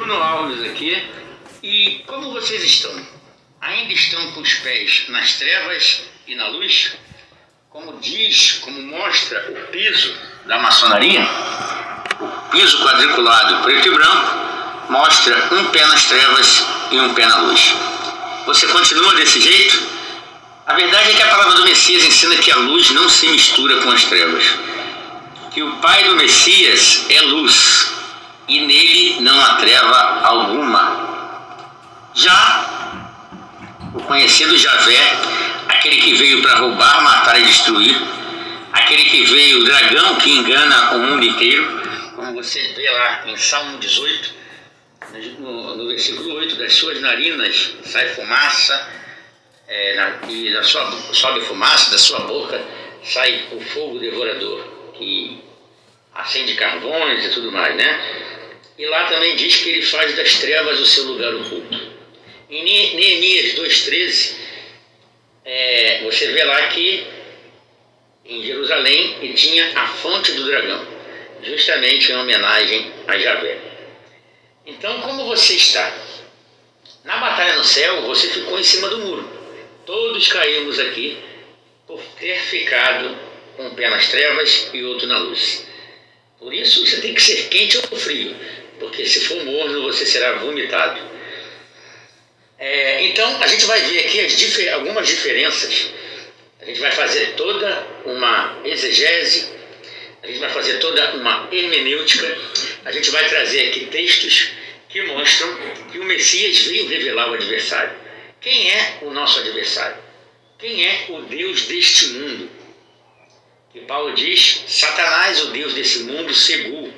Bruno Alves aqui. E como vocês estão? Ainda estão com os pés nas trevas e na luz? Como diz, como mostra o piso da maçonaria, o piso quadriculado preto e branco mostra um pé nas trevas e um pé na luz. Você continua desse jeito? A verdade é que a palavra do Messias ensina que a luz não se mistura com as trevas. Que o Pai do Messias é luz e nele não há treva alguma. Já o conhecido Javé, aquele que veio para roubar, matar e destruir, aquele que veio, o dragão que engana o mundo inteiro, como você vê lá em Salmo 18, no versículo 8, das suas narinas sai fumaça, e sobe fumaça, da sua boca sai o fogo devorador, que acende carvões e tudo mais, né? E lá também diz que ele faz das trevas o seu lugar oculto. Em Neemias 2,13, você vê lá que em Jerusalém ele tinha a fonte do dragão, justamente em homenagem a Javé. Então, como você está? Na batalha no céu, você ficou em cima do muro. Todos caímos aqui por ter ficado com um pé nas trevas e outro na luz. Por isso, você tem que ser quente ou frio, porque se for morno, você será vomitado. Então, a gente vai ver aqui algumas diferenças. A gente vai fazer toda uma exegese, a gente vai fazer toda uma hermenêutica, a gente vai trazer aqui textos que mostram que o Messias veio revelar o adversário. Quem é o nosso adversário? Quem é o Deus deste mundo? E Paulo diz: Satanás, o Deus desse mundo, cegou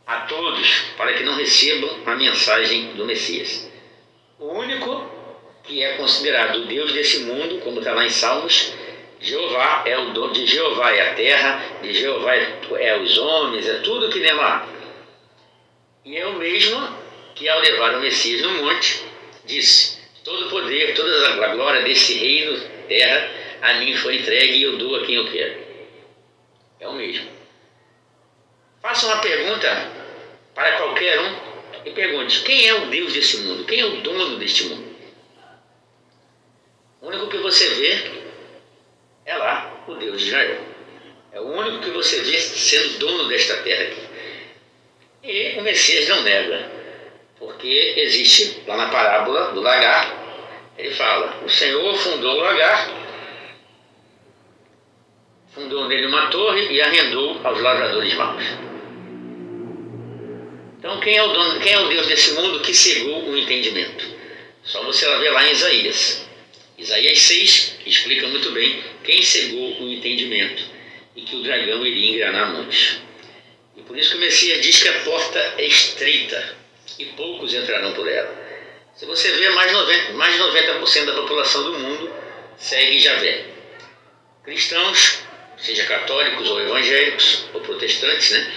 a todos para que não recebam a mensagem do Messias. O único que é considerado o Deus desse mundo, como está lá em Salmos, Jeová é o dono, de Jeová é a terra, de Jeová é os homens, é tudo que nem lá. E é o mesmo que, ao levar o Messias no monte, disse: todo o poder, toda a glória desse reino, terra, a mim foi entregue e eu dou a quem eu quero. É o mesmo. Faça uma pergunta para qualquer um e pergunte: quem é o Deus desse mundo? Quem é o dono deste mundo? O único que você vê é lá, o Deus de Israel. É o único que você vê sendo dono desta terra aqui. E o Messias não nega, porque existe lá na parábola do lagar, ele fala: o Senhor fundou o lagar, fundou nele uma torre e arrendou aos lavradores maus. Então, quem é o dono, quem é o Deus desse mundo que cegou o entendimento? Só você ver lá em Isaías. Isaías 6 explica muito bem quem cegou o entendimento e que o dragão iria enganar muitos. E por isso que o Messias diz que a porta é estreita e poucos entrarão por ela. Se você vê, mais de 90% da população do mundo segue Javé. Cristãos, seja católicos ou evangélicos ou protestantes, né?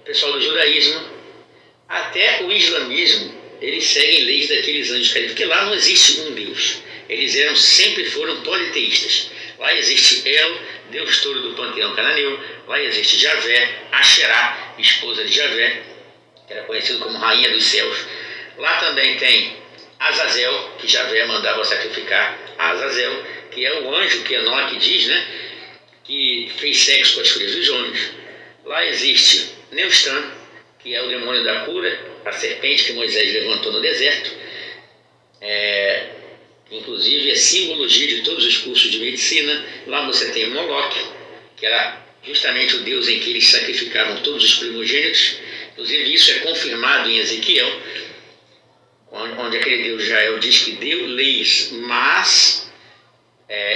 Pessoal do judaísmo, até o islamismo, eles seguem leis daqueles anjos caídos, porque lá não existe um Deus. Eles sempre foram politeístas. Lá existe El, Deus todo do panteão cananeu. Lá existe Javé, Asherá, esposa de Javé, que era conhecido como rainha dos céus. Lá também tem Azazel, que Javé mandava sacrificar a Azazel, que é o anjo que Enoque diz, né, que fez sexo com as filhas dos homens. Lá existe Neustã, que é o demônio da cura, a serpente que Moisés levantou no deserto, inclusive é simbologia de todos os cursos de medicina. Lá você tem Moloque, que era justamente o deus em que eles sacrificavam todos os primogênitos. Inclusive isso é confirmado em Ezequiel, onde aquele deus Israel diz que deu leis, mas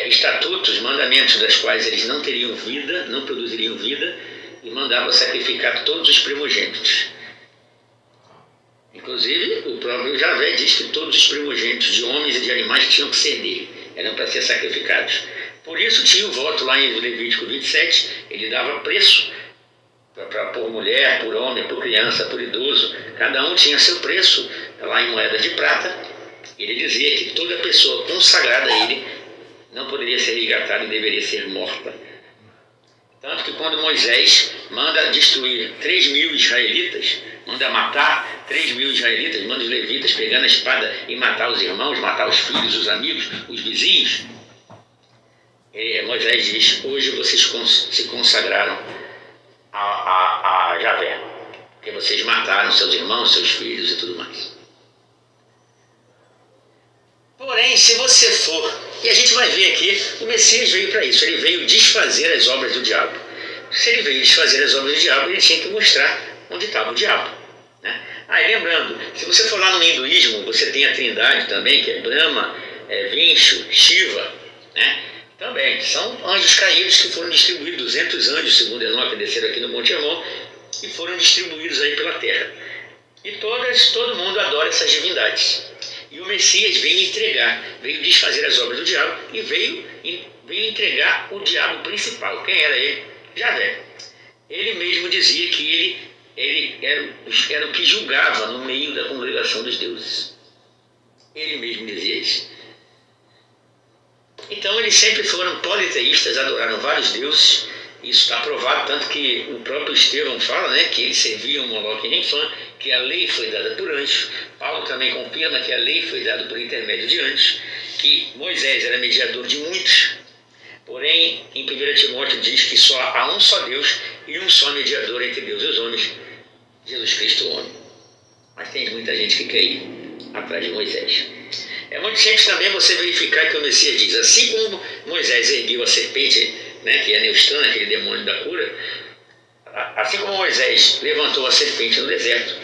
estatutos, mandamentos das quais eles não teriam vida, não produziriam vida, e mandava sacrificar todos os primogênitos. Inclusive, o próprio Javé diz que todos os primogênitos de homens e de animais tinham que ser dele, eram para ser sacrificados. Por isso tinha o voto lá em Levítico 27, ele dava preço por mulher, por homem, por criança, por idoso, cada um tinha seu preço lá em moedas de prata. Ele dizia que toda pessoa consagrada a ele não poderia ser resgatada e deveria ser morta. Tanto que quando Moisés manda destruir 3.000 israelitas, manda matar 3.000 israelitas, manda os levitas pegar na espada e matar os irmãos, matar os filhos, os amigos, os vizinhos, Moisés diz: hoje vocês se consagraram a Javé, porque vocês mataram seus irmãos, seus filhos e tudo mais. Porém, se você for, e a gente vai ver aqui, o Messias veio para isso, ele veio desfazer as obras do diabo. Se ele veio desfazer as obras do diabo, ele tinha que mostrar onde estava o diabo, né? E lembrando, se você for lá no hinduísmo, você tem a trindade também, que é Brahma, Vishnu, Shiva, né? Também são anjos caídos que foram distribuídos, 200 anjos, segundo Enoque, desceram aqui no Monte Hermon e foram distribuídos aí pela terra. E todo mundo adora essas divindades. E o Messias veio entregar, veio desfazer as obras do diabo e veio entregar o diabo principal. Quem era ele? Javé. Ele mesmo dizia que ele era o que julgava no meio da congregação dos deuses. Ele mesmo dizia isso. Então eles sempre foram politeístas, adoraram vários deuses. Isso está provado, tanto que o próprio Estevão fala, né, que eles serviam Moloque e Renfã, que a lei foi dada por anjos. Paulo também confirma que a lei foi dada por intermédio de anjos, que Moisés era mediador de muitos. Porém, em 1 Timóteo diz que só há um só Deus e um só mediador entre Deus e os homens, Jesus Cristo o homem. Mas tem muita gente que quer ir atrás de Moisés. É muito simples também você verificar que o Messias diz: assim como Moisés ergueu a serpente, né, que é Neustana, aquele demônio da cura, assim como Moisés levantou a serpente no deserto,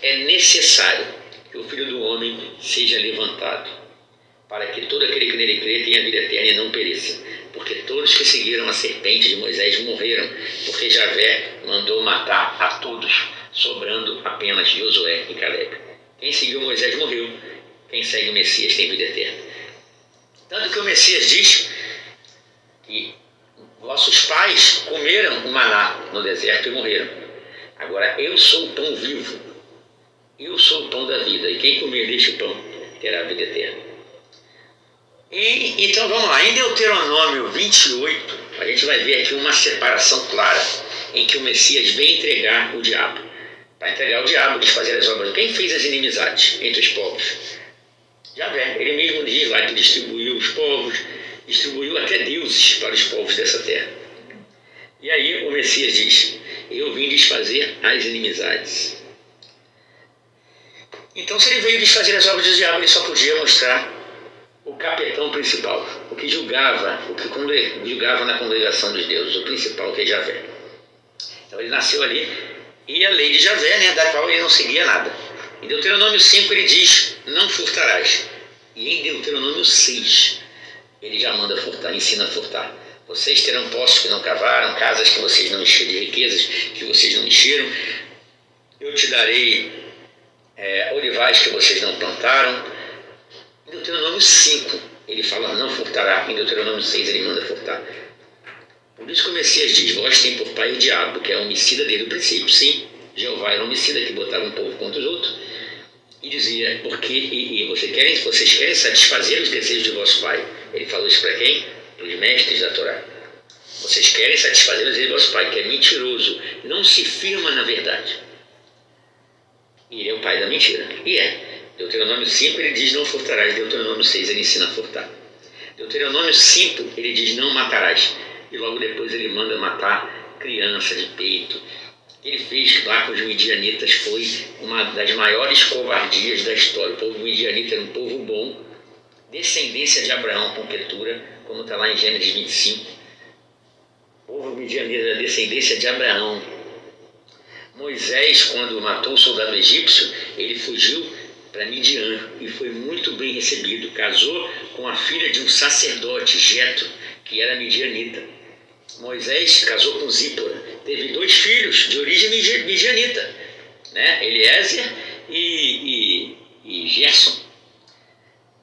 é necessário que o Filho do Homem seja levantado, para que todo aquele que nele crê tenha vida eterna e não pereça. Porque todos que seguiram a serpente de Moisés morreram, porque Javé mandou matar a todos, sobrando apenas Josué e Caleb. Quem seguiu Moisés morreu, quem segue o Messias tem vida eterna. Tanto que o Messias diz que vossos pais comeram o maná no deserto e morreram. Agora, eu sou o pão vivo, eu sou o pão da vida, e quem comer deste pão terá vida eterna. Então vamos lá, em Deuteronômio 28, a gente vai ver aqui uma separação clara, em que o Messias vem entregar o diabo. Para entregar o diabo, desfazer as obras. Quem fez as inimizades entre os povos? Javé. Ele mesmo diz lá que distribuiu os povos, distribuiu até deuses para os povos dessa terra. E aí o Messias diz: eu vim desfazer as inimizades. Então, se ele veio desfazer as obras do diabo, ele só podia mostrar o capitão principal, o que julgava na congregação dos deuses, o principal, que é Javé. Então ele nasceu ali, e a lei de Javé, né, da qual ele não seguia nada. Em Deuteronômio 5 ele diz: não furtarás. E em Deuteronômio 6 ele já manda furtar, ensina a furtar. Vocês terão poços que não cavaram, casas que vocês não encheram, de riquezas que vocês não encheram. Eu te darei olivais que vocês não plantaram. Em Deuteronômio 5 ele fala: não furtará. Em Deuteronômio 6 ele manda furtar. Por isso que o Messias diz: vós tem por pai o diabo, que é homicida desde o princípio. Sim, Jeová era homicida, que botava um povo contra os outros. E dizia: porque vocês querem satisfazer os desejos de vosso pai. Ele falou isso para quem? Para os mestres da Torá. Vocês querem satisfazer os desejos de vosso pai, que é mentiroso, não se firma na verdade. E ele é o pai da mentira. E Deuteronômio 5 ele diz: não furtarás. Deuteronômio 6 ele ensina a furtar. Deuteronômio 5 ele diz: não matarás. E logo depois ele manda matar criança de peito. O que ele fez lá com os midianitas foi uma das maiores covardias da história. O povo midianita era um povo bom, descendência de Abraão com Ketura, como está lá em Gênesis 25. O povo midianita era descendência de Abraão. Moisés, quando matou o soldado egípcio, ele fugiu para Midian e foi muito bem recebido. Casou com a filha de um sacerdote, Jetro, que era midianita. Moisés casou com Zípora, teve 2 filhos de origem midianita, né? Eliezer e Gerson.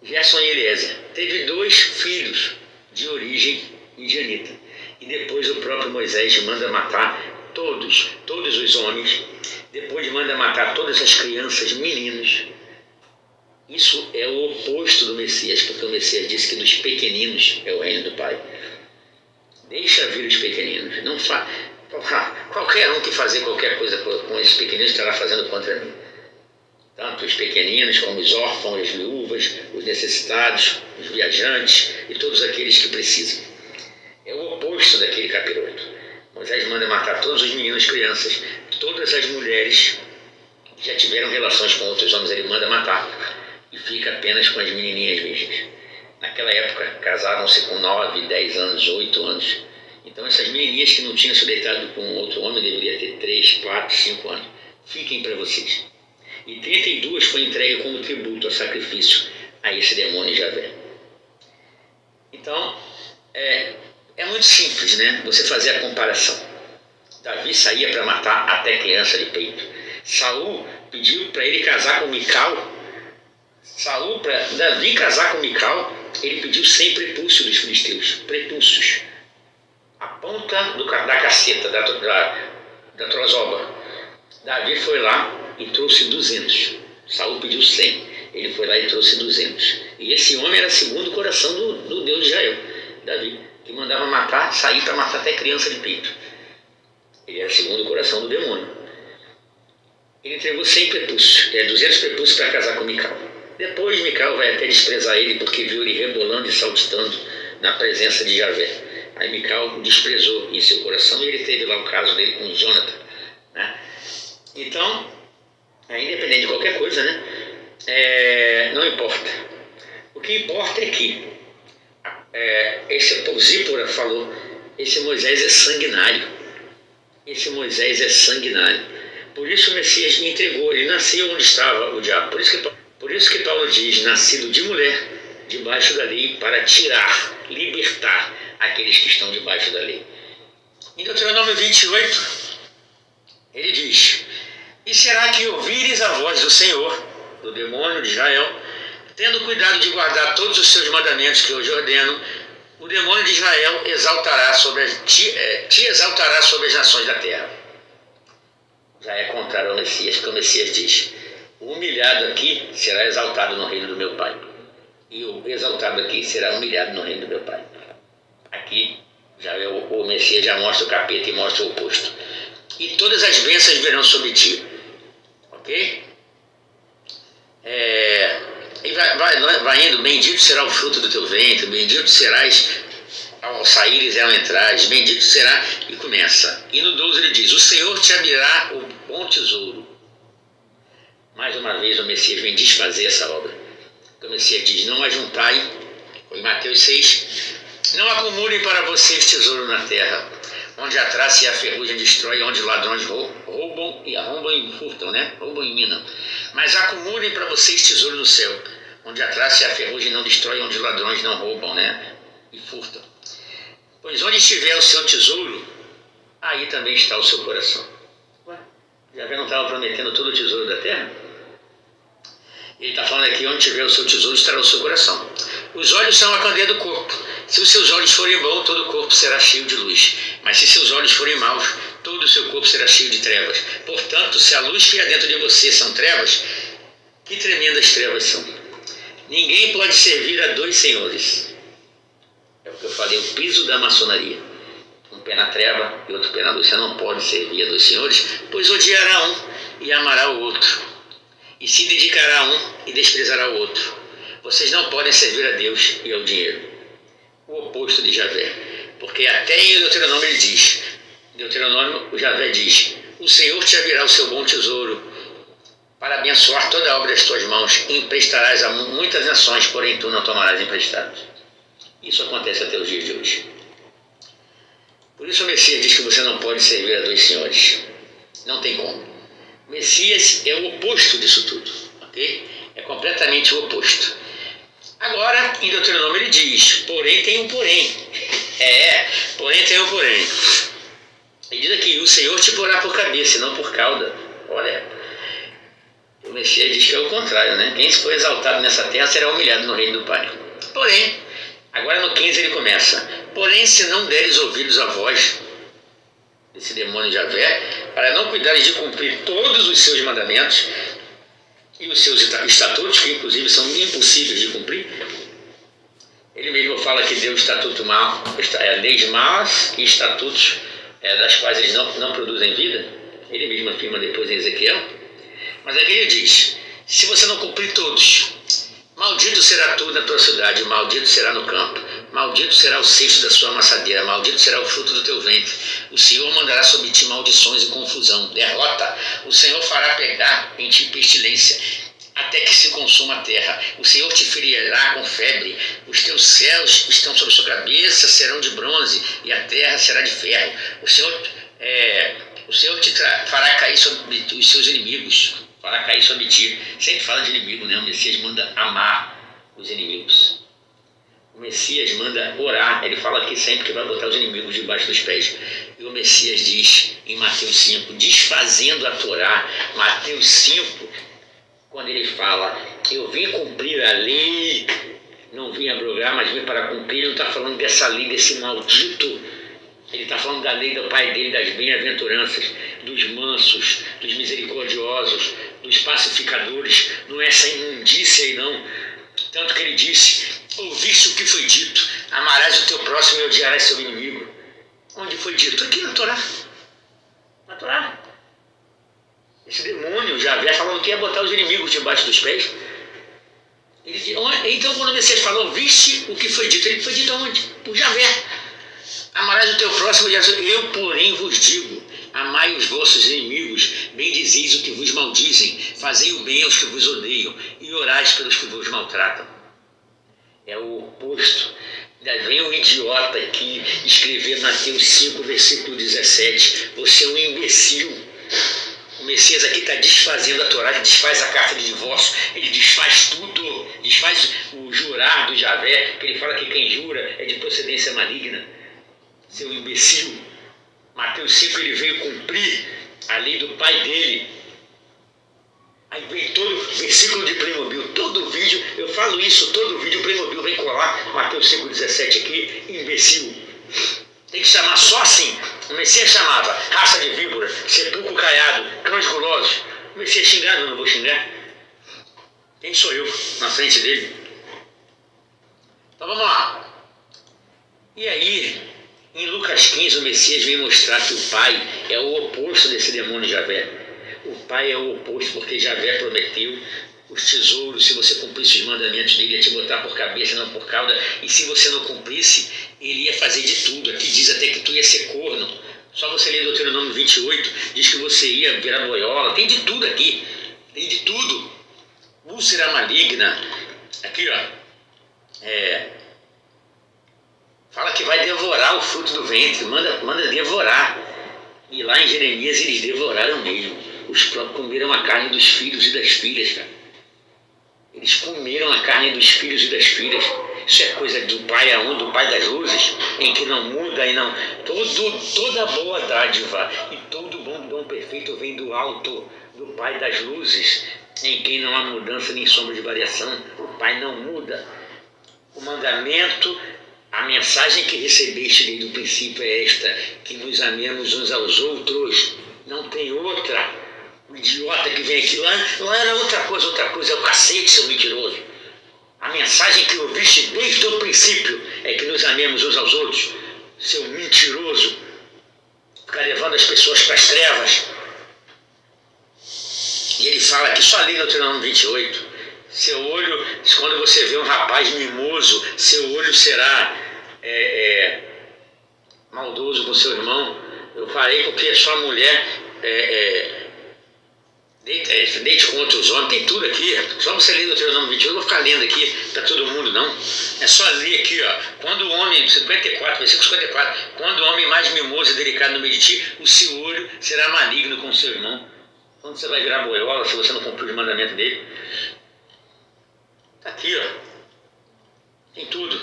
Gerson e Eliezer. Teve 2 filhos de origem midianita. E depois o próprio Moisés manda matar todos os homens. Depois manda matar todas as crianças, meninos. Isso é o oposto do Messias, porque o Messias disse que dos pequeninos é o reino do Pai. Deixa vir os pequeninos. Não qualquer um que fazer qualquer coisa com esses pequeninos estará fazendo contra mim. Tanto os pequeninos como os órfãos, as viúvas, os necessitados, os viajantes e todos aqueles que precisam. É o oposto daquele capiroto. Moisés manda matar todos os meninos, crianças, todas as mulheres que já tiveram relações com outros homens, ele manda matar e fica apenas com as menininhas virgens. Naquela época, casavam-se com 9, 10 anos, 8 anos. Então, essas menininhas que não tinham se deitado com outro homem deveriam ter 3, 4, 5 anos. Fiquem para vocês. E 32 foi entregue como tributo a sacrifício a esse demônio Javé. Então, é muito simples, né? Você fazer a comparação. Davi saía para matar até criança de peito. Saul pediu para ele casar com Mical. Para Davi casar com Mical, ele pediu 100 prepúcios dos filisteus. Prepúcios. A ponta da caceta, da trozoba. Davi foi lá e trouxe 200. Saul pediu 100. Ele foi lá e trouxe 200. E esse homem era segundo o coração do Deus de Israel, Davi, que mandava matar, sair para matar até criança de peito. Ele era segundo o coração do demônio. Ele entregou 100 prepúcios, 200 prepúcios para casar com Mical. Depois Mical vai até desprezar ele porque viu ele rebolando e saltitando na presença de Javé. Aí Mical desprezou em seu coração e ele teve lá o caso dele com Jonathan, né? Então, independente de qualquer coisa, né? Não importa. O que importa é que esse Zípora falou, esse Moisés é sanguinário. Esse Moisés é sanguinário. Por isso o Messias entregou, ele nasceu onde estava o diabo. Por isso que Paulo diz, nascido de mulher, debaixo da lei, para tirar, libertar aqueles que estão debaixo da lei. Em Deuteronômio 28, ele diz: e será que ouvires a voz do Senhor, do demônio de Israel, tendo cuidado de guardar todos os seus mandamentos que hoje ordeno, o demônio de Israel te exaltará sobre as nações da terra. Já é contrário ao Messias, porque o Messias diz: o humilhado aqui será exaltado no reino do meu Pai, e o exaltado aqui será humilhado no reino do meu Pai. Aqui já o Messias já mostra o capeta e mostra o oposto. E todas as bênçãos virão sobre ti. Ok? E vai indo, bendito será o fruto do teu ventre, bendito serás ao saíres e ao entrares, bendito será, e começa. E no 12 ele diz: o Senhor te abrirá o bom tesouro. Mais uma vez o Messias vem desfazer essa obra. O Messias diz: não ajuntai, em Mateus 6, não acumulem para vocês tesouro na terra, onde a traça e a ferrugem destrói, onde ladrões roubam e arrombam e furtam, né? Roubam e minam. Mas acumulem para vocês tesouro no céu, onde a traça e a ferrugem não destrói, onde ladrões não roubam, né? E furtam. Pois onde estiver o seu tesouro, aí também está o seu coração. Javé não estava prometendo todo o tesouro da terra? Ele está falando aqui: onde tiver o seu tesouro estará o seu coração. Os olhos são a candeia do corpo. Se os seus olhos forem bons, todo o corpo será cheio de luz. Mas se seus olhos forem maus, todo o seu corpo será cheio de trevas. Portanto, se a luz que há dentro de você são trevas, que tremendas trevas são. Ninguém pode servir a 2 senhores. É o que eu falei, o piso da maçonaria. Um pé na treva e outro pé na luz. Você não pode servir a 2 senhores, pois odiará um e amará o outro. E se dedicará a um e desprezará o outro. Vocês não podem servir a Deus e ao dinheiro. O oposto de Javé. Porque até em Deuteronômio ele diz, o Javé diz: o Senhor te abrirá o seu bom tesouro para abençoar toda a obra das tuas mãos, e emprestarás a muitas nações, porém tu não tomarás emprestado. Isso acontece até os dias de hoje. Por isso o Messias diz que você não pode servir a 2 senhores. Não tem como. O Messias é o oposto disso tudo. Ok? É completamente o oposto. Agora, em Deuteronômio ele diz: porém tem um porém. Porém tem um porém. Ele diz aqui: o Senhor te porá por cabeça e não por cauda. Olha, o Messias diz que é o contrário, né? Quem for exaltado nessa terra será humilhado no reino do Pai. Porém, agora no 15 ele começa: porém, se não deres ouvidos à voz desse demônio Javé, para não cuidares de cumprir todos os seus mandamentos e os seus estatutos, que inclusive são impossíveis de cumprir, Ele mesmo fala que deu estatuto mal, leis más e estatutos das quais eles não produzem vida. Ele mesmo afirma depois em Ezequiel. Mas aqui ele diz: se você não cumprir todos, maldito será tu na tua cidade, maldito será no campo, maldito será o cesto da sua amassadeira, maldito será o fruto do teu ventre. O Senhor mandará sobre ti maldições e confusão, derrota. O Senhor fará pegar em ti pestilência, até que se consuma a terra. O Senhor te ferirá com febre, os teus céus estão sobre a sua cabeça, serão de bronze, e a terra será de ferro. O Senhor te fará cair sobre os seus inimigos, fará cair sobre ti. Sempre fala de inimigo, né? O Messias manda amar os inimigos. O Messias manda orar. Ele fala aqui sempre que vai botar os inimigos debaixo dos pés. E o Messias diz em Mateus 5, desfazendo a Torá, Mateus 5, quando ele fala: eu vim cumprir a lei, não vim abrogar, mas vim para cumprir. Ele não está falando dessa lei, desse maldito. Ele está falando da lei do pai dele, das bem-aventuranças, dos mansos, dos misericordiosos, dos pacificadores. Não é essa imundícia aí não. Tanto que ele disse: ouviste o que foi dito, amarás o teu próximo e odiarás seu inimigo. Onde foi dito? Aqui na Torá. Na Torá. Esse demônio, Javé, falando que ia botar os inimigos debaixo dos pés. Então, quando o Messias falou, viste o que foi dito, ele foi dito aonde? Por Javé. Amarás o teu próximo, eu, porém, vos digo: amai os vossos inimigos, bendizeis o que vos maldizem, fazei o bem aos que vos odeiam, e orais pelos que vos maltratam. É o oposto. Ainda vem um idiota aqui escrever Mateus 5, versículo 17. Você é um imbecil. O Messias aqui está desfazendo a Torá, ele desfaz a carta de divórcio, ele desfaz tudo, desfaz o jurar do Javé, que ele fala que quem jura é de procedência maligna. Seu imbecil. Mateus 5, ele veio cumprir a lei do pai dele. Aí vem todo versículo de Playmobil, todo vídeo, eu falo isso, todo vídeo Playmobil vem colar Mateus 5,17 aqui, imbecil. Tem que chamar só assim. O Messias chamava raça de víbora, sepulcro caiado, cães gulosos. O Messias xingado, eu não vou xingar. Quem sou eu na frente dele? Então vamos lá. E aí, em Lucas 15, o Messias vem mostrar que o Pai é o oposto desse demônio Javé. O Pai é o oposto, porque Javé prometeu os tesouros, se você cumprisse os mandamentos dele, ia te botar por cabeça, não por cauda, e se você não cumprisse, ele ia fazer de tudo. Aqui diz até que tu ia ser corno. Só você ler Deuteronômio 28, diz que você ia virar boiola. Tem de tudo aqui, tem de tudo. Úlcera maligna. Aqui, ó. Fala que vai devorar o fruto do ventre, manda devorar. E lá em Jeremias eles devoraram mesmo. Os próprios comeram a carne dos filhos e das filhas, cara. Eles comeram a carne dos filhos e das filhas. Isso é coisa do Pai do Pai das luzes, em que não muda e não... Toda boa dádiva e todo bom dom perfeito vem do alto, do Pai das luzes, em quem não há mudança nem sombra de variação. O Pai não muda. O mandamento, a mensagem que recebeste desde o princípio é esta: que nos amemos uns aos outros. Não tem outra. O idiota que vem aqui lá, não era outra coisa é o cacete, seu mentiroso. A mensagem que ouviste desde o princípio é que nos amemos uns aos outros, seu mentiroso. Ficar levando as pessoas para as trevas. E ele fala aqui, só ali no Deuteronômio 28, seu olho, quando você vê um rapaz mimoso, seu olho será maldoso com seu irmão. Eu farei com que a sua mulher deite com outros homens. Tem tudo aqui. Só você ler o Deuteronômio 28, eu vou ficar lendo aqui para todo mundo, não. É só ler aqui, ó. Quando o homem, 54, versículo 54, quando o homem mais mimoso e delicado no meio de ti, o seu olho será maligno com o seu irmão. Quando você vai virar boiola se você não cumprir os mandamentos dele? Está aqui, ó. Tem tudo.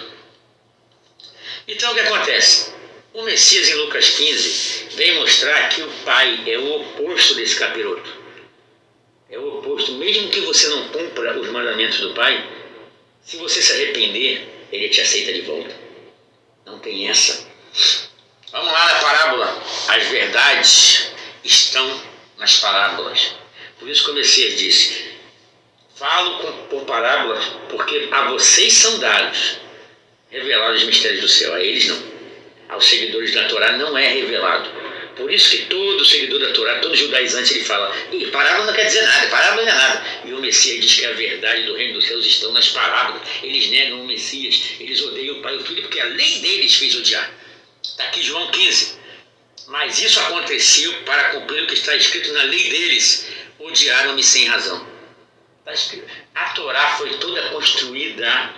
Então o que acontece? O Messias em Lucas 15 vem mostrar que o Pai é o oposto desse capiroto. É o oposto. Mesmo que você não cumpra os mandamentos do Pai, se você se arrepender, Ele te aceita de volta. Não tem essa. Vamos lá na parábola. As verdades estão nas parábolas. Por isso que o Messias disse: falo por parábolas, porque a vocês são dados revelado os mistérios do céu. A eles não. Aos seguidores da Torá não é revelado. Por isso que todo seguidor da Torá, todo judaizante, ele fala: parábola não quer dizer nada, parábola não é nada. E o Messias diz que a verdade do reino dos céus estão nas parábolas. Eles negam o Messias, eles odeiam o Pai e o Filho, porque a lei deles fez odiar. Está aqui João 15. Mas isso aconteceu para cumprir o que está escrito na lei deles. Odiaram-me sem razão. Está escrito. A Torá foi toda construída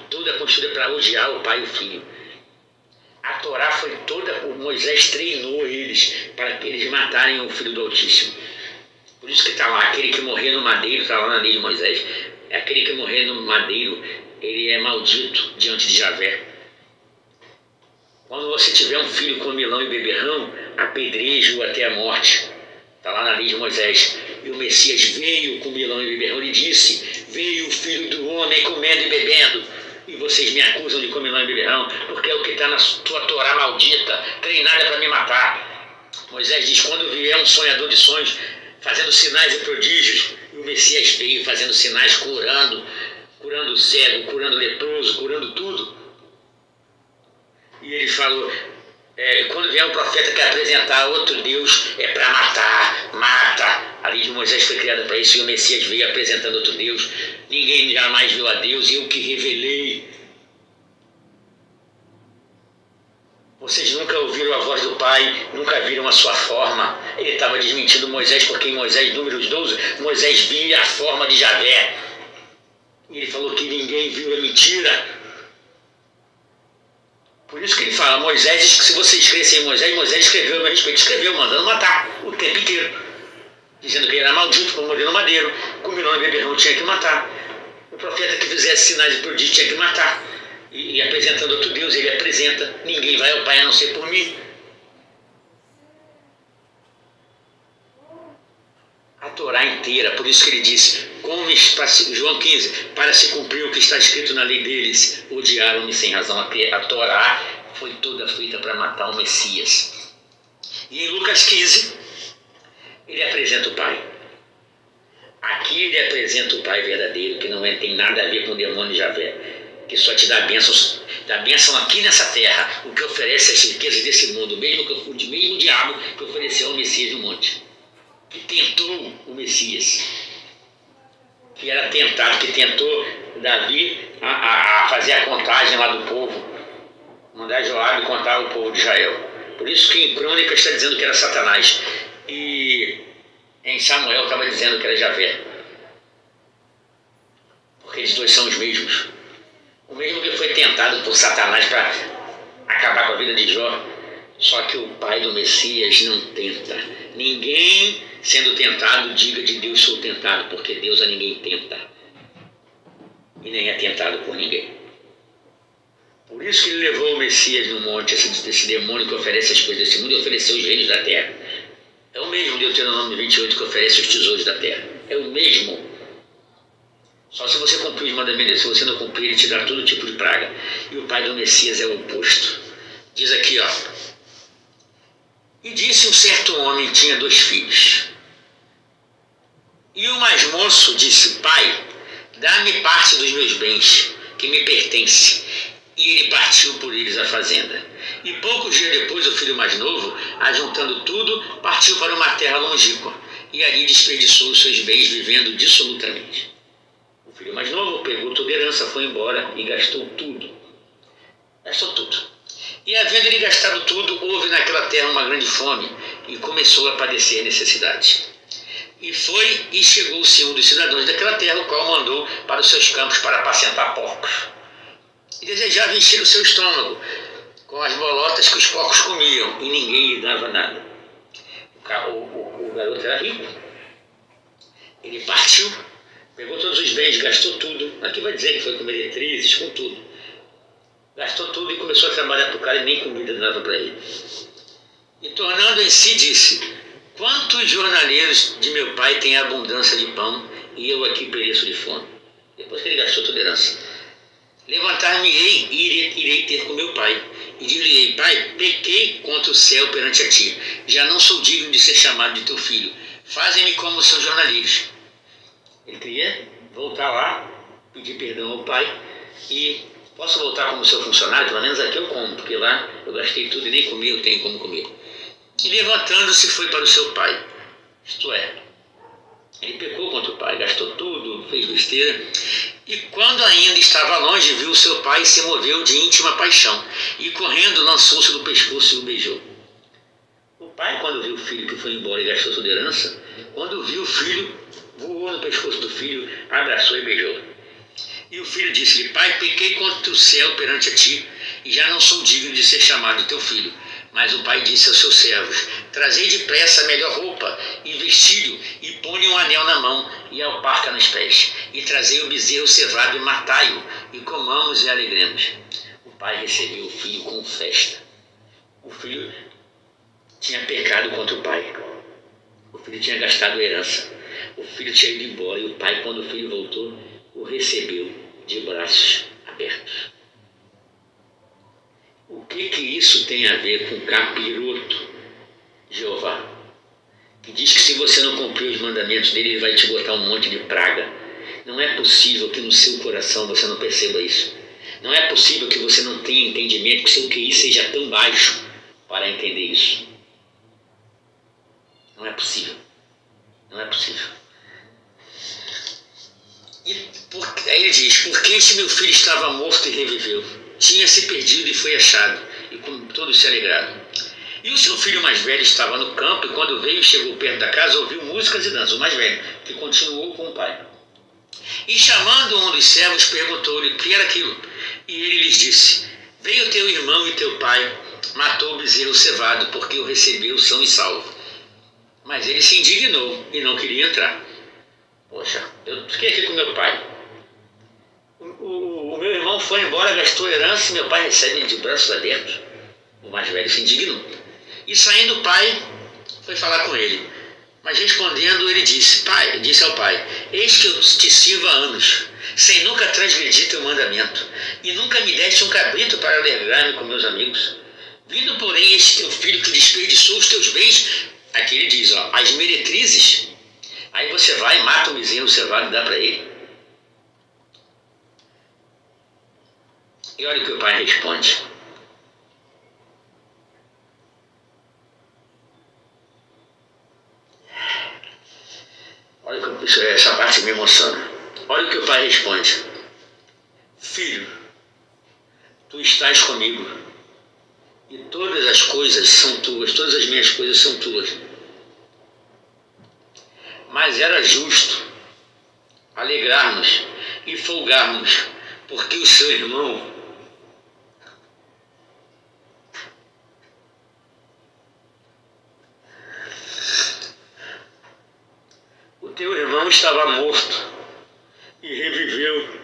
para odiar o Pai e o Filho. A Torá foi toda, o Moisés treinou eles para que eles matarem o Filho do Altíssimo. Por isso que está lá, aquele que morrer no madeiro, está lá na lei de Moisés, aquele que morrer no madeiro, ele é maldito diante de Javé. Quando você tiver um filho com milão e beberrão, apedreje-o até a morte. Está lá na lei de Moisés. E o Messias veio com milão e beberrão e disse: veio o Filho do Homem comendo e bebendo. E vocês me acusam de comilão e beberrão, porque é o que está na tua Torá maldita, treinada para me matar. Moisés diz: quando vier um sonhador de sonhos, fazendo sinais e prodígios, e o Messias veio fazendo sinais, curando o cego, curando o leproso, curando tudo. E ele falou: quando vier um profeta que apresentar outro Deus, é para matar, mata. A lei de Moisés foi criada para isso, e o Messias veio apresentando outro Deus. Ninguém jamais viu a Deus, eu que revelei. Vocês nunca ouviram a voz do Pai, nunca viram a sua forma. Ele estava desmentindo Moisés, porque em Moisés, números 12, Moisés via a forma de Javé. E ele falou que ninguém viu, é mentira. Por isso que ele fala: Moisés, se vocês crescem em Moisés escreveu a meu respeito, escreveu mandando matar o tempo inteiro. Dizendo que ele era maldito por morrer no madeiro, com milão e beberrão tinha que matar. O profeta que fizesse sinais e prodígios tinha que matar. E apresentando outro Deus, ele apresenta: ninguém vai ao Pai a não ser por mim. A Torá inteira, por isso que ele disse, João 15, para se cumprir o que está escrito na lei deles, odiaram-me sem razão. A Torá foi toda feita para matar o Messias. E em Lucas 15, ele apresenta o Pai. Aqui ele apresenta o Pai verdadeiro, que não tem nada a ver com o demônio de Javé, que só te dá bênçãos, dá bênção aqui nessa terra, o que oferece as riquezas desse mundo, mesmo o diabo que ofereceu ao Messias no monte, que tentou o Messias, que era tentado, que tentou Davi a fazer a contagem lá do povo, mandar Joabe contar o povo de Israel. Por isso que em Crônicas está dizendo que era Satanás. E em Samuel estava dizendo que era Javé. Porque eles dois são os mesmos. O mesmo que foi tentado por Satanás para acabar com a vida de Jó. Só que o pai do Messias não tenta. Ninguém sendo tentado diga: de Deus sou tentado, porque Deus a ninguém tenta. E nem é tentado por ninguém. Por isso que ele levou o Messias no monte, esse demônio que oferece as coisas desse mundo, e ofereceu os reinos da terra. É o mesmo Deuteronômio 28 que oferece os tesouros da terra. É o mesmo. Só se você cumprir os mandamentos. Se você não cumprir, ele te dá todo tipo de praga. E o pai do Messias é o oposto. Diz aqui, ó: e disse um certo homem, tinha 2 filhos. E o mais moço disse: pai, dá-me parte dos meus bens, que me pertence. E ele partiu por eles a fazenda. E poucos dias depois, o filho mais novo, ajuntando tudo, partiu para uma terra longínqua, e ali desperdiçou os seus bens, vivendo dissolutamente. O filho mais novo pegou toda a herança, foi embora e gastou tudo. Gastou tudo. E havendo ele gastado tudo, houve naquela terra uma grande fome, e começou a padecer necessidade. E foi e chegou-se um dos cidadãos daquela terra, o qual mandou para os seus campos para apacentar porcos. E desejava encher o seu estômago com as bolotas que os porcos comiam, e ninguém lhe dava nada. O garoto era rico. Ele partiu, pegou todos os bens, gastou tudo. Aqui vai dizer que foi com meretrizes, com tudo. Gastou tudo e começou a trabalhar para o cara, e nem comida dava para ele. E tornando em si, disse: quantos jornaleiros de meu pai têm abundância de pão, e eu aqui pereço de fome? Depois que ele gastou toda a herança. Levantar-me-ei e irei ter com meu pai. E dir-lhe-ei: pai, pequei contra o céu perante a ti. Já não sou digno de ser chamado de teu filho. Faze-me como seus jornaleiros. Ele queria voltar lá, pedir perdão ao pai e Posso voltar como seu funcionário? Pelo menos aqui eu como, porque lá eu gastei tudo e nem comi, eu tenho como comer. E levantando-se foi para o seu pai. Isto é, ele pecou contra o pai, gastou tudo, fez besteira. E quando ainda estava longe, viu o seu pai e se moveu de íntima paixão. E correndo, lançou-se no pescoço e o beijou. O pai, quando viu o filho que foi embora e gastou sua herança, quando viu o filho, voou no pescoço do filho, abraçou e beijou. E o filho disse-lhe: pai, pequei contra o céu perante a ti, e já não sou digno de ser chamado teu filho. Mas o pai disse aos seus servos: trazei depressa a melhor roupa e vestilho, e põe um anel na mão e alparca nos pés. E trazei o bezerro cevado e matai-o, e comamos e alegremos. O pai recebeu o filho com festa. O filho tinha pecado contra o pai. O filho tinha gastado a herança. O filho tinha ido embora, e o pai, quando o filho voltou, o recebeu de braços abertos. O que isso tem a ver com capiroto, Jeová? Que diz que se você não cumprir os mandamentos dele, ele vai te botar um monte de praga. Não é possível que no seu coração você não perceba isso. Não é possível que você não tenha entendimento, que seu QI seja tão baixo para entender isso. Não é possível. Não é possível. Aí ele diz: porque este meu filho estava morto e reviveu, tinha se perdido e foi achado, e como todos se alegraram. E o seu filho mais velho estava no campo, e quando veio e chegou perto da casa, ouviu músicas e danças. O mais velho, que continuou com o pai. E chamando um dos servos, perguntou-lhe o que era aquilo. E ele lhes disse: veio teu irmão e teu pai, matou o bezerro cevado, porque o recebeu são e salvo. Mas ele se indignou e não queria entrar. Poxa, eu fiquei aqui com meu pai. O meu irmão foi embora, gastou herança, e meu pai recebe ele de braços abertos. O mais velho se indignou. E saindo o pai, foi falar com ele. Mas respondendo, ele disse ao pai: eis que eu te sirvo há anos, sem nunca transgredir teu mandamento, e nunca me deste um cabrito para alegrar-me com meus amigos. Vindo, porém, este teu filho que desperdiçou os teus bens, aqui ele diz, as meretrizes, aí você vai e mata o bezerro cevado e dá para ele. E olha o que o pai responde. Olha que essa parte me emociona. Olha o que o pai responde: filho, tu estás comigo, e todas as coisas são tuas, todas as minhas coisas são tuas. Mas era justo alegrarmos e folgarmos, porque o seu irmão teu irmão estava morto e reviveu,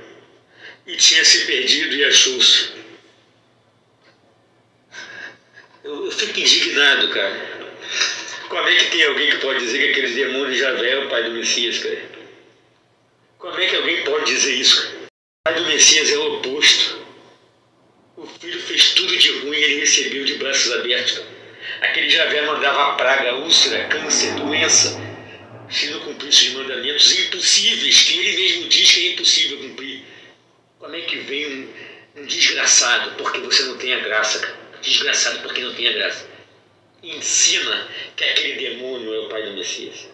e tinha se perdido e achou-se. Eu fico indignado, cara. Como é que tem alguém que pode dizer que aquele demônio Javé é o pai do Messias, cara? Como é que alguém pode dizer isso, cara? O pai do Messias é o oposto. O filho fez tudo de ruim e ele recebeu de braços abertos, cara. Aquele Javé mandava praga, úlcera, câncer, doença, se não cumprisse os mandamentos impossíveis, que ele mesmo diz que é impossível cumprir. Como é que vem um desgraçado porque você não tem a graça, cara? Desgraçado porque não tem a graça. Ensina que aquele demônio é o pai do Messias.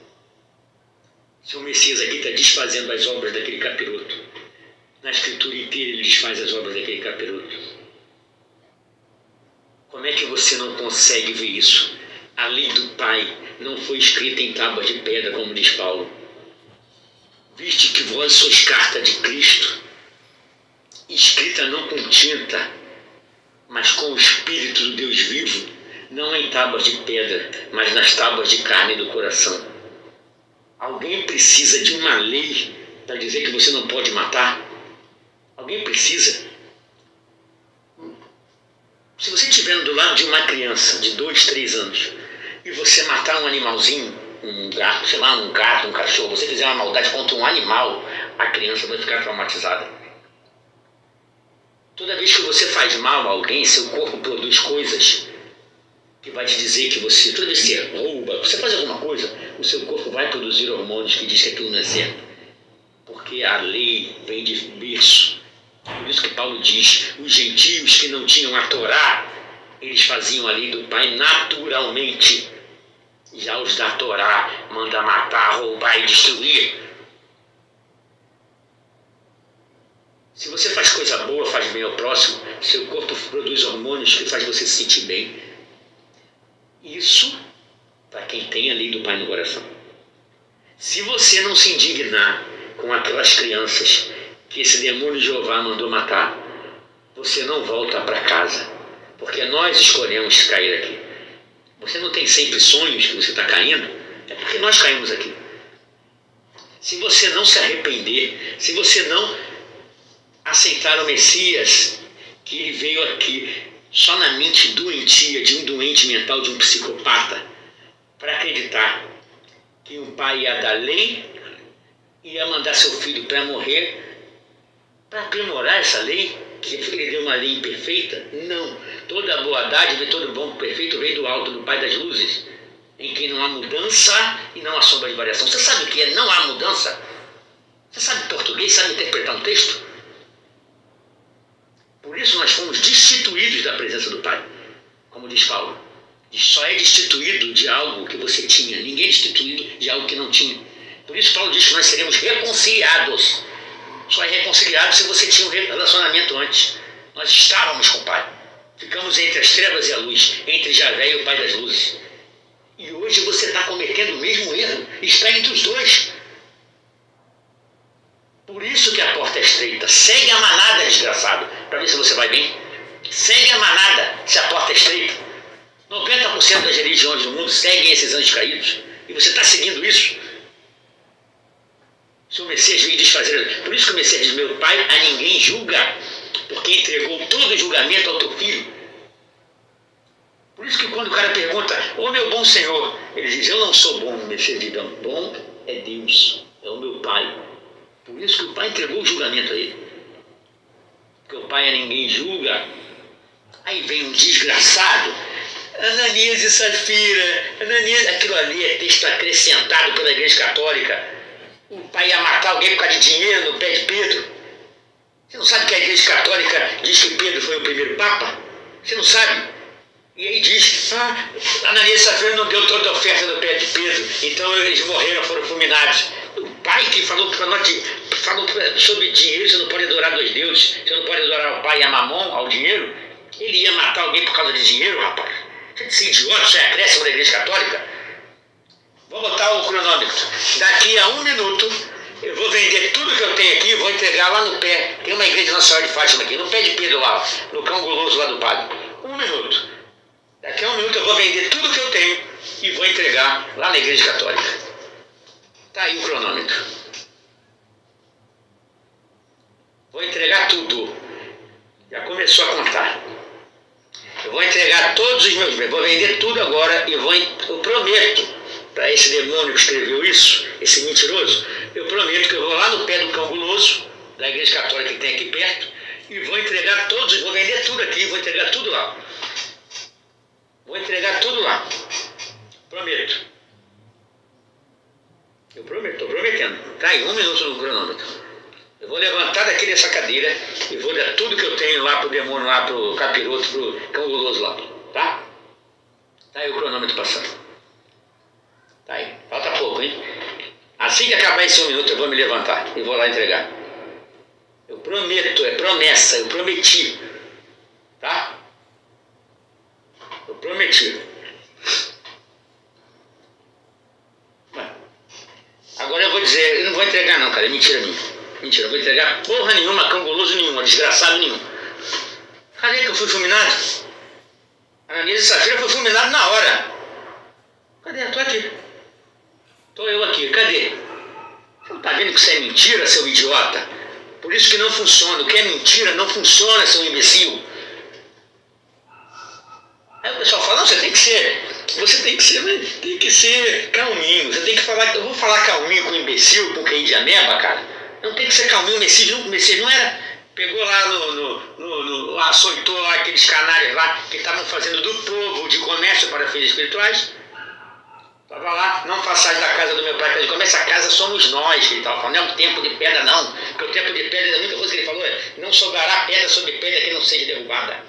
Se o Messias aqui está desfazendo as obras daquele capiroto, na escritura inteira ele desfaz as obras daquele capiroto. Como é que você não consegue ver isso? A lei do Pai não foi escrita em tábuas de pedra, como diz Paulo. Viste que vós sois carta de Cristo, escrita não com tinta, mas com o Espírito do Deus vivo, não em tábuas de pedra, mas nas tábuas de carne do coração. Alguém precisa de uma lei para dizer que você não pode matar? Alguém precisa? Se você estiver do lado de uma criança de 2, 3 anos e você matar um animalzinho, um gato, sei lá, um gato, um cachorro, você fizer uma maldade contra um animal, a criança vai ficar traumatizada. Toda vez que você faz mal a alguém, seu corpo produz coisas que vai te dizer que você, toda vez que você rouba, você faz alguma coisa, o seu corpo vai produzir hormônios que diz que aquilo não é certo. Porque a lei vem de berço, Por isso que Paulo diz, os gentios que não tinham a Torá, eles faziam a lei do Pai naturalmente. Já os da Torá manda matar, roubar e destruir. Se você faz coisa boa, faz bem ao próximo, seu corpo produz hormônios que faz você se sentir bem. Isso para quem tem a lei do Pai no coração. Se você não se indignar com aquelas crianças que esse demônio de Jeová mandou matar, você não volta para casa, porque nós escolhemos cair aqui. Você não tem sempre sonhos que você está caindo, é porque nós caímos aqui. Se você não se arrepender, se você não aceitar o Messias, que ele veio aqui só na mente doentia de um doente mental, de um psicopata, para acreditar que o pai ia dar lei, ia mandar seu filho para morrer, para aprimorar essa lei, que ele deu uma lei imperfeita? Não. Toda boa dádiva e todo bom perfeito vem do alto, do Pai das luzes, em que não há mudança e não há sombra de variação. Você sabe o que é não há mudança? Você sabe português, sabe interpretar um texto? Por isso nós fomos destituídos da presença do Pai, como diz Paulo. Só é destituído de algo que você tinha, ninguém é destituído de algo que não tinha. Por isso Paulo diz que nós seremos reconciliados. Só é reconciliado se você tinha um relacionamento antes. Nós estávamos com o Pai. Ficamos entre as trevas e a luz, entre Javé e o Pai das luzes. E hoje você está cometendo o mesmo erro, está entre os dois. Por isso que a porta é estreita. Segue a manada, desgraçado, para ver se você vai bem. Segue a manada, se a porta é estreita. 90% das religiões do mundo seguem esses anjos caídos. E você está seguindo isso? Se o Messias veio desfazer... Por isso que o Messias diz, meu Pai a ninguém julga, porque entregou todo o julgamento ao teu filho. Por isso que quando o cara pergunta, ô meu bom Senhor, ele diz, eu não sou bom, o Messias diz, bom é Deus, é o meu Pai. Por isso que o Pai entregou o julgamento a ele. Porque o Pai a ninguém julga. Aí vem um desgraçado, Ananias e Safira. Ananias, aquilo ali é texto acrescentado pela Igreja Católica. O pai ia matar alguém por causa de dinheiro no pé de Pedro. Você não sabe que a Igreja Católica diz que Pedro foi o primeiro Papa? Você não sabe? E aí diz, Ananias e Safira não deu toda a oferta no pé de Pedro, então eles morreram, foram fulminados. O pai que falou sobre dinheiro, você não pode adorar dois deuses, você não pode adorar ao pai e a Mamon, ao dinheiro. Ele ia matar alguém por causa de dinheiro, rapaz? Você é idiota, isso é acréscimo da Igreja Católica? Vou botar o cronômetro. Daqui a 1 minuto, eu vou vender tudo que eu tenho aqui e vou entregar lá no pé. Tem uma igreja Nossa Senhora de Fátima aqui, no pé de Pedro lá, no cão guloso lá do padre. 1 minuto. Daqui a 1 minuto eu vou vender tudo que eu tenho e vou entregar lá na Igreja Católica. Tá aí o cronômetro. Vou entregar tudo. Já começou a contar. Eu vou entregar todos os meus bens. Vou vender tudo agora e eu prometo para esse demônio que escreveu isso, esse mentiroso, eu prometo que eu vou lá no pé do cão guloso, da Igreja Católica que tem aqui perto, e vou entregar todos, vou vender tudo aqui, vou entregar tudo lá. Vou entregar tudo lá. Prometo. Eu prometo, estou prometendo. Tá aí, 1 minuto no cronômetro. Eu vou levantar daqui dessa cadeira e vou dar tudo que eu tenho lá pro demônio, lá pro capiroto, pro cão guloso lá. Tá? Tá aí o cronômetro passando. Tá aí, falta pouco, hein? Assim que acabar esse 1 minuto eu vou me levantar e vou lá entregar. Eu prometo, é promessa, eu prometi. Tá? Eu prometi. Agora eu vou dizer, eu não vou entregar não, cara, é mentira minha. Mentira, eu vou entregar porra nenhuma, canguloso nenhuma, desgraçado nenhum. Cadê que eu fui fulminado? Ananias e Safira foi fulminado na hora. Cadê? Eu tô aqui. Tô eu aqui, cadê? Você não tá vendo que isso é mentira, seu idiota? Por isso que não funciona. O que é mentira não funciona, seu imbecil. Aí o pessoal fala, não, você tem que ser calminho. Você tem que falar, eu vou falar calminho com o imbecil, com quem de ameba, cara. Não tem que ser calminho, o Messias não era. Pegou lá açoitou lá aqueles canários lá que estavam fazendo do povo de comércio para fins espirituais. Estava lá, não façais da casa do meu pai, como essa casa somos nós, que ele estava falando, não é um templo de pedra não, porque o templo de pedra, a única coisa que ele falou é, não sobrará pedra sobre pedra que não seja derrubada.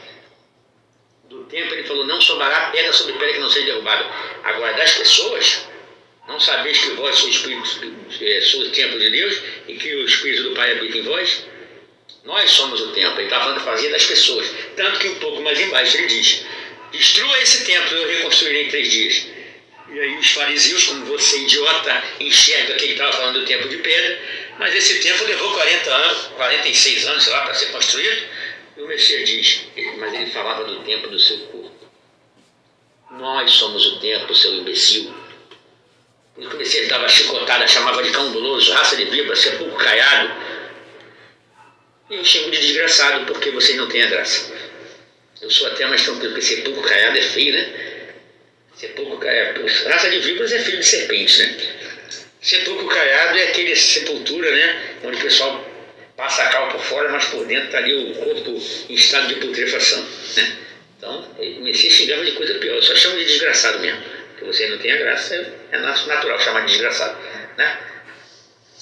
Do templo ele falou, não sobrará pedra sobre pedra que não seja derrubada. Agora, das pessoas, não sabeis que vós sois o templo de Deus e que o Espírito do Pai habita em vós? Nós somos o templo, ele está falando de fazer das pessoas. Tanto que um pouco mais embaixo ele diz, destrua esse templo e eu reconstruirei em 3 dias. E aí os fariseus, como você idiota, enxerga que ele estava falando do templo de pedra, mas esse templo levou 40 anos, 46 anos, sei lá, para ser construído. E o Messias diz, mas ele falava do templo do seu corpo. Nós somos o templo, seu imbecil. Por isso que o Messias dava chicotada, chamava de cão doloso, raça de víbora, sepulcro caiado. E eu chamo de desgraçado porque vocês não têm a graça. Eu sou até mais tranquilo, porque sepulcro caiado é feio, né? Sepulcro caiado, raça de víboras é filho de serpentes, né? Sepulcro caiado é aquele sepultura, né? Onde o pessoal passa a cal por fora, mas por dentro está ali o corpo em estado de putrefação, né? Então, o Messias xingava de coisa pior. Eu só chamo de desgraçado mesmo. Porque você não tem a graça, é natural chamar de desgraçado, né?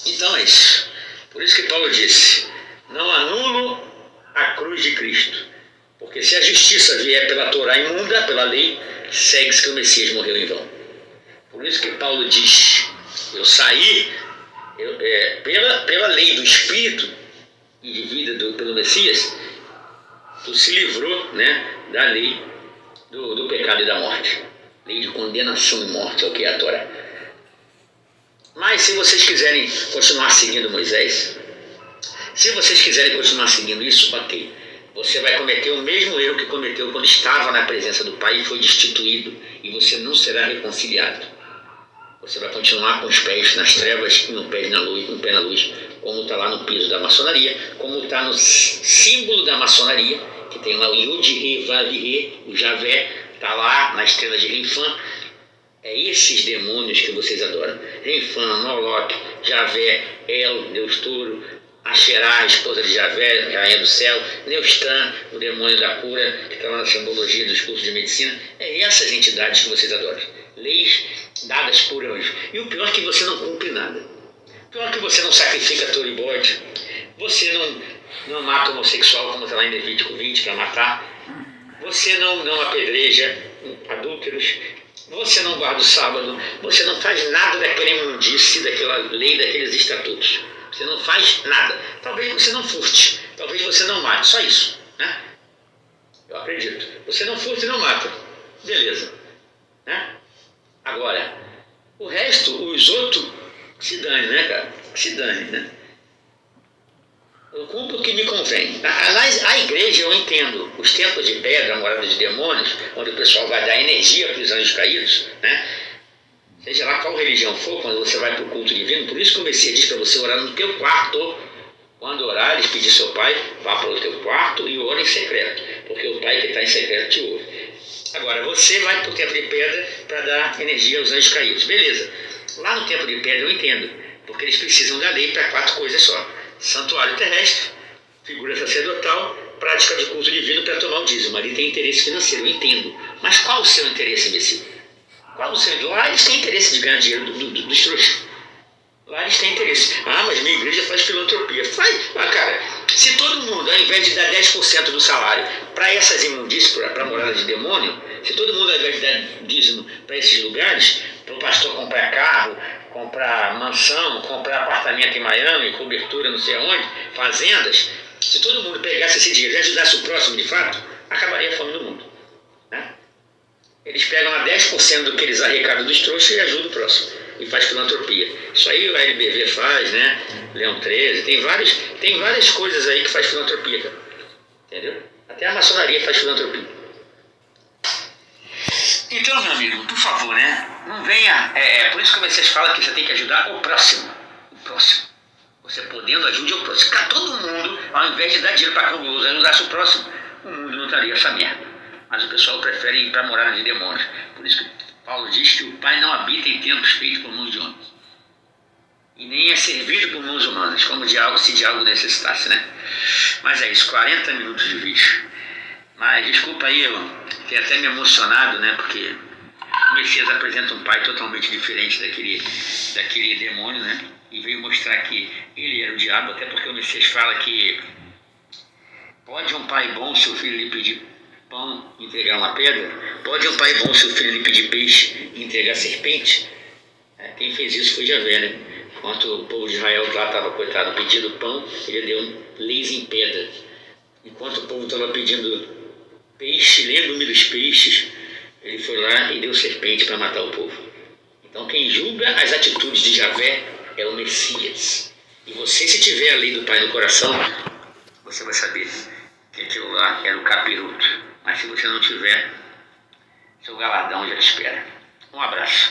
Então é isso. Por isso que Paulo disse, não anulo a cruz de Cristo. Porque se a justiça vier pela Torá imunda, pela lei, segue-se que o Messias morreu em vão. Por isso que Paulo diz, eu saí pela lei do Espírito e de vida pelo Messias, tu se livrou, né, da lei do pecado e da morte. Lei de condenação e morte, é o que é a Torá. Mas se vocês quiserem continuar seguindo Moisés, se vocês quiserem continuar seguindo isso, ok. Você vai cometer o mesmo erro que cometeu quando estava na presença do Pai e foi destituído, e você não será reconciliado. Você vai continuar com os pés nas trevas e um pé na luz, como está lá no piso da maçonaria, como está no símbolo da maçonaria, que tem lá o Yud, Re, Vav, Re, o Javé, está lá na estrela de Renfã. É esses demônios que vocês adoram. Renfã, Moloque, Javé, El, Deus Touro, Asherá, a esposa de Javé, rainha do céu, Neustã, o demônio da cura, que está lá na simbologia dos cursos de medicina. É essas entidades que vocês adoram. Leis dadas por anjos. E o pior é que você não cumpre nada. O pior é que você não sacrifica touro e bode. Você não mata homossexual, como está lá em Levítico 20, para matar. Você não apedreja adúlteros. Você não guarda o sábado. Você não faz nada daquela imundície, daquela lei, daqueles estatutos. Você não faz nada. Talvez você não furte. Talvez você não mate. Só isso, né? Eu acredito. Você não furta e não mata. Beleza. Né? Agora, o resto, os outros, se dane, né, cara? Se dane, né? Eu cumpro o que me convém. A igreja, eu entendo. Os templos de pedra, a morada de demônios, onde o pessoal vai dar energia para os anjos caídos, né? Seja lá qual religião for, quando você vai para o culto divino, por isso que o Messias diz para você orar no teu quarto. Quando orares, pedir seu pai, vá para o teu quarto e ore em secreto, porque o pai que está em secreto te ouve. Agora, você vai para o templo de pedra para dar energia aos anjos caídos. Beleza. Lá no templo de pedra eu entendo, porque eles precisam da lei para 4 coisas só. Santuário terrestre, figura sacerdotal, prática de culto divino para tomar o dízimo. Ali tem interesse financeiro, eu entendo. Mas qual o seu interesse, imbecil? Qual o seu? Lá eles têm interesse de ganhar dinheiro dos trouxas. Lá eles têm interesse. Ah, mas minha igreja faz filantropia. Faz. Ah, cara, se todo mundo, ao invés de dar 10% do salário para essas imundícias, para a morada de demônio, se todo mundo, ao invés de dar dízimo para esses lugares, para o pastor comprar carro, comprar mansão, comprar apartamento em Miami, cobertura não sei aonde, fazendas, se todo mundo pegasse esse dinheiro e ajudasse o próximo de fato, acabaria a fome no mundo, né? Eles pegam a 10% do que eles arrecadam dos trouxas e ajudam o próximo, e faz filantropia. Isso aí o LBV faz, né? Leão 13, tem várias coisas aí que faz filantropia, cara. Entendeu? Até a maçonaria faz filantropia. Então, meu amigo, por favor, né? Não venha. Por isso que vocês falam que você tem que ajudar o próximo. O próximo. Você podendo, ajude o próximo. Cara, todo mundo, ao invés de dar dinheiro para cabuloso, ajudasse o próximo, o mundo não estaria essa merda. Mas o pessoal prefere ir para a morada de demônios. Por isso que Paulo diz que o Pai não habita em templos feitos por mãos de homens. E nem é servido por mãos humanas, como se de algo necessitasse, né? Mas é isso, 40 minutos de vídeo. Mas desculpa aí, eu fiquei até me emocionado, né? Porque o Messias apresenta um pai totalmente diferente daquele demônio, né? E veio mostrar que ele era o diabo, até porque o Messias fala que pode um pai bom, seu filho lhe pedir pão, entregar uma pedra? Pode um pai bom, seu filho lhe pedir peixe, entregar serpente? Quem fez isso foi Javé, né? Enquanto o povo de Israel lá estava, coitado, pedindo pão, ele deu leis em pedra. Enquanto o povo estava pedindo peixe, lendo-me dos peixes, ele foi lá e deu serpente para matar o povo. Então quem julga as atitudes de Javé é o Messias. E você, se tiver a lei do Pai no coração, você vai saber que aquilo lá era o capiroto. Mas se você não tiver, seu galardão já te espera. Um abraço.